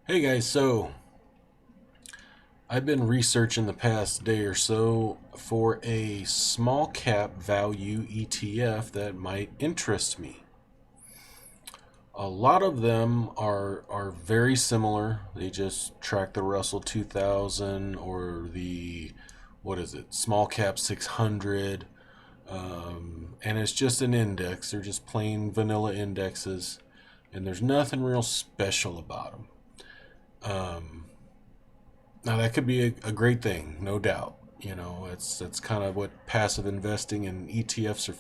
Hey guys, so I've been researching the past day or so for a small cap value ETF that might interest me. A lot of them are very similar. They just track the Russell 2000 or the, what is it, small cap 600. And it's just an index. They're just plain vanilla indexes, and there's nothing real special about them. Now that could be a great thing, no doubt. You know, that's kind of what passive investing and ETFs are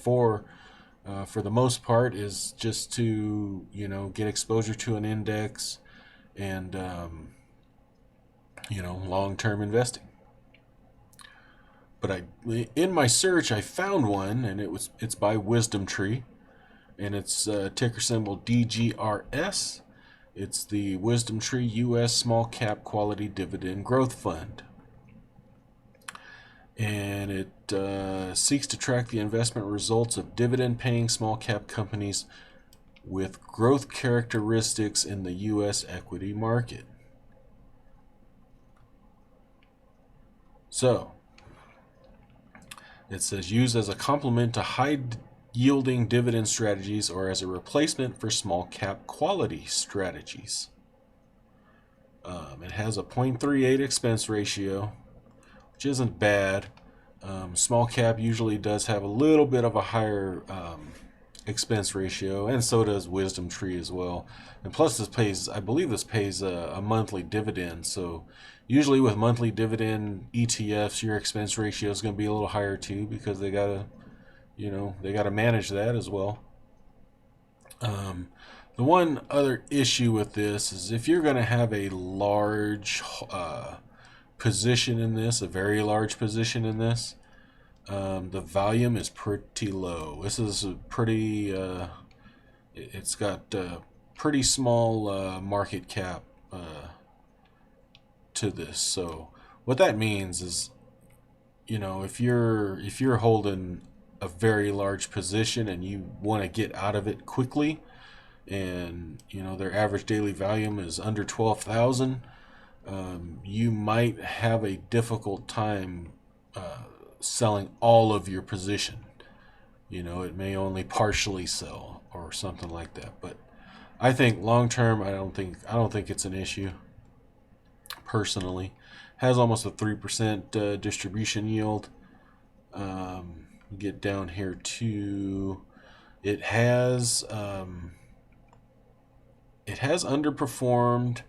for the most part, is just to get exposure to an index and long-term investing. But in my search, I found one, and it's by WisdomTree, and it's ticker symbol DGRS. It's the WisdomTree U.S. Small Cap Quality Dividend Growth Fund. And it seeks to track the investment results of dividend-paying small cap companies with growth characteristics in the U.S. equity market. So, it says use as a complement to high-yielding dividend strategies or as a replacement for small cap quality strategies. It has a 0.38 expense ratio, which isn't bad. Small cap usually does have a little bit of a higher expense ratio, and so does WisdomTree as well. And plus, I believe this pays a monthly dividend. So usually with monthly dividend ETFs, your expense ratio is going to be a little higher too, because they gotta manage that as well. The one other issue with this is if you're going to have a large position in this, a very large position in this, the volume is pretty low. This is a pretty, it's got pretty small market cap to this. So what that means is, if you're holding a very large position and you want to get out of it quickly, and their average daily volume is under 12,000, you might have a difficult time selling all of your position. It may only partially sell or something like that. But I think long term, I don't think it's an issue. Personally, has almost a 3% distribution yield. Get down here to it has underperformed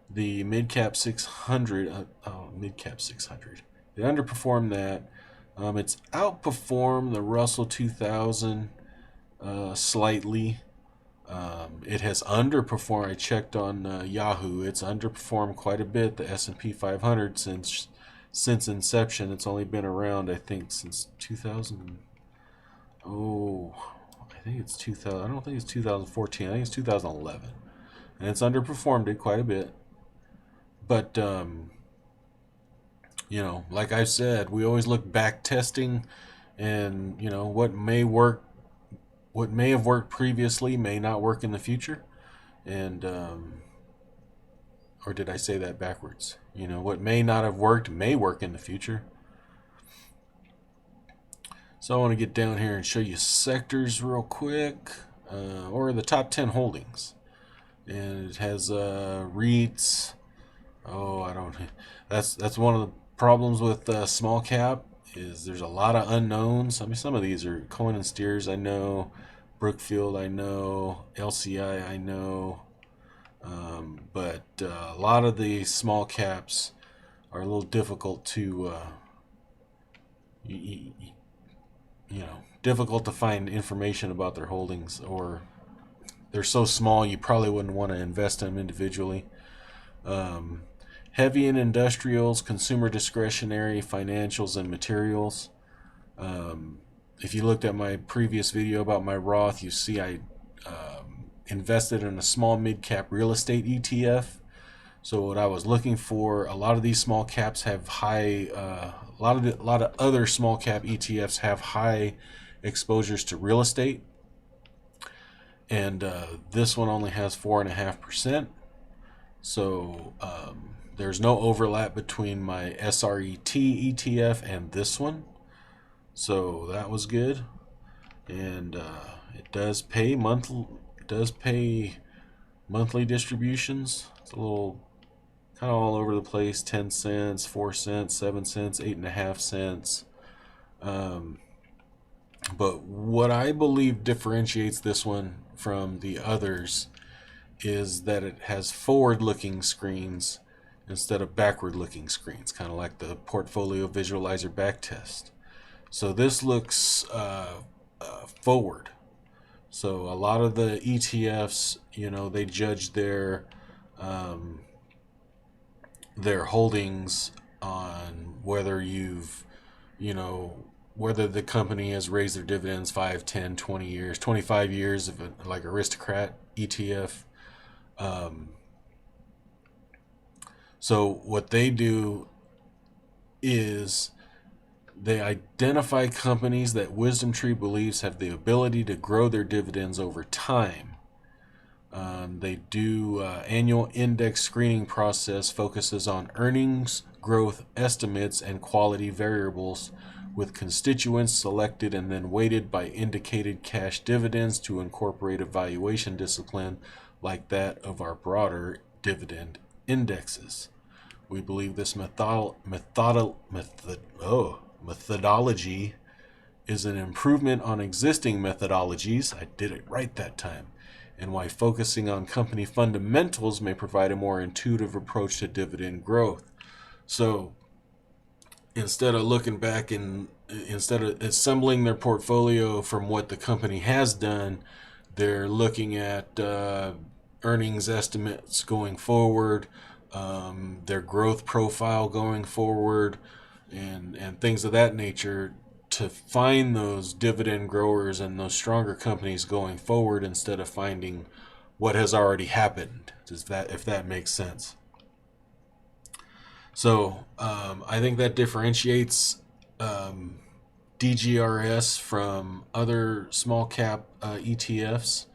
the mid-cap 600. Mid-cap 600. It underperformed that. It's outperformed the Russell 2000 slightly. It has underperformed. I checked on Yahoo. It's underperformed quite a bit the S&P 500 since inception. It's only been around, I think, since 2000. Oh, I think it's 2000. I don't think it's 2014. I think it's 2011, and it's underperformed it quite a bit. But like I said, we always look back testing, and what may have worked previously may not work in the future, and or did I say that backwards? What may not have worked may work in the future. So I want to get down here and show you sectors real quick, or the top 10 holdings, and it has REITs. Oh, I don't. That's one of the problems with small cap, is there's a lot of unknowns. I mean, some of these are Cohen and Steers, I know, Brookfield, I know, LCI, I know, but a lot of the small caps are a little difficult to, difficult to find information about their holdings, or they're so small you probably wouldn't want to invest in them individually. Heavy in industrials, consumer discretionary, financials, and materials. If you looked at my previous video about my Roth, you see I invested in a small mid-cap real estate ETF. So what I was looking for, a lot of these small caps have high, a lot of other small cap ETFs have high exposures to real estate, and this one only has 4.5%. So there's no overlap between my SRET ETF and this one. So that was good. And it does pay monthly distributions. It's a little kind of all over the place. 10 cents, 4 cents, 7 cents, 8.5 cents. But what I believe differentiates this one from the others is that it has forward-looking screens instead of backward-looking screens, kind of like the portfolio visualizer backtest. So this looks forward. So a lot of the ETFs, they judge their holdings on whether whether the company has raised their dividends 5, 10, 20 years, 25 years, like Aristocrat ETF. So what they do is they identify companies that WisdomTree believes have the ability to grow their dividends over time. They do annual index screening process, focuses on earnings, growth estimates, and quality variables, with constituents selected and then weighted by indicated cash dividends to incorporate a valuation discipline like that of our broader dividend indexes. We believe this methodology is an improvement on existing methodologies. I did it right that time. And why focusing on company fundamentals may provide a more intuitive approach to dividend growth. So instead of looking back and instead of assembling their portfolio from what the company has done, they're looking at earnings estimates going forward, their growth profile going forward, and things of that nature, to find those dividend growers and those stronger companies going forward instead of finding what has already happened, if that makes sense. So I think that differentiates DGRS from other small cap ETFs,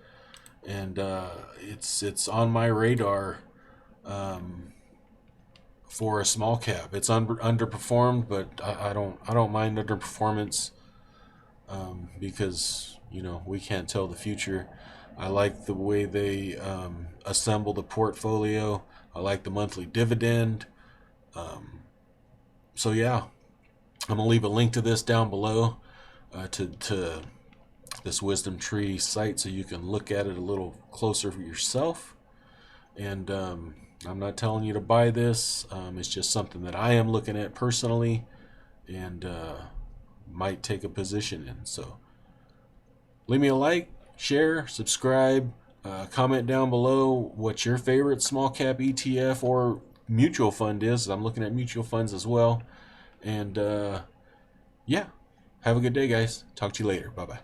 and it's on my radar for a small cap. It's underperformed, but I don't mind underperformance because we can't tell the future. I like the way they assemble the portfolio. I like the monthly dividend. So yeah, I'm gonna leave a link to this down below to this WisdomTree site so you can look at it a little closer for yourself. And I'm not telling you to buy this. It's just something that I am looking at personally and might take a position in. So leave me a like, share, subscribe, comment down below what your favorite small cap ETF or mutual fund is. I'm looking at mutual funds as well. And yeah, have a good day, guys. Talk to you later. Bye-bye.